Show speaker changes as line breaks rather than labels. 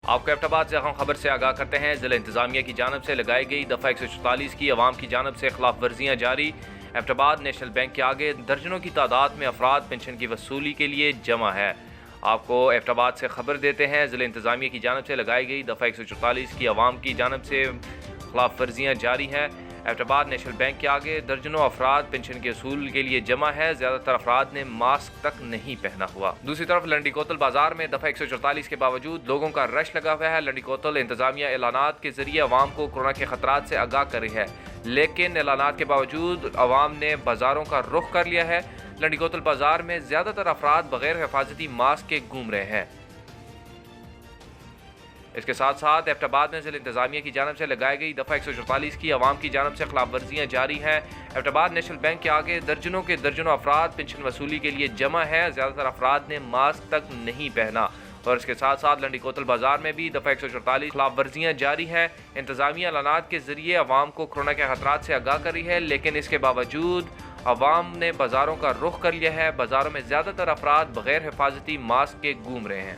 آپ کو ایبٹ آباد سے اہم خبر سے آگاہ کرتے ہیں۔ ضلع انتظامیہ کی جانب سے لگائی گئی دفعہ 144 کی عوام کی جانب سے خلاف ورزیاں جاری۔ ایبٹ آباد نیشنل بینک کے آگے درجنوں کی تعداد میں افراد پنشن کی وصولی کے لیے جمع ہے۔ آپ کو ایبٹ آباد سے خبر دیتے ہیں۔ ضلع انتظامیہ کی جانب سے لگائی گئی دفعہ 144 کی عوام کی جانب سے خلاف ورزیاں جاری ہیں۔ ایبٹ آباد نیشنل بینک کے آگے درجنوں افراد پنشن کے اصول کے لیے جمع ہے۔ زیادہ تر افراد نے ماسک تک نہیں پہنا ہوا۔ دوسری طرف لنڈی کوتل بازار میں دفعہ 144 کے باوجود لوگوں کا رش لگا ہوا ہے۔ لنڈی کوتل انتظامیہ اعلانات کے ذریعے عوام کو کورونا کے خطرات سے آگاہ کر رہی ہے، لیکن اعلانات کے باوجود عوام نے بازاروں کا رخ کر لیا ہے۔ لنڈی کوتل بازار میں زیادہ تر افراد بغیر حفاظتی ماسک کے گھوم رہے ہیں۔ اس کے ساتھ ساتھ ایبٹ آباد میں ضلع انتظامیہ کی جانب سے لگائی گئی دفعہ 144 کی عوام کی جانب سے خلاف ورزیاں جاری ہیں۔ ایبٹ آباد نیشنل بینک کے آگے درجنوں افراد پنشن وصولی کے لیے جمع ہیں۔ زیادہ تر افراد نے ماسک تک نہیں پہنا، اور اس کے ساتھ ساتھ لنڈی کوتل بازار میں بھی دفعہ 144 خلاف ورزیاں جاری ہیں۔ انتظامیہ اعلانات کے ذریعے عوام کو کورونا کے خطرات سے آگاہ کر رہی ہے، لیکن اس کے باوجود عوام نے بازاروں کا رخ کر لیا ہے۔ بازاروں میں زیادہ تر افراد بغیر حفاظتی ماسک کے گھوم رہے ہیں۔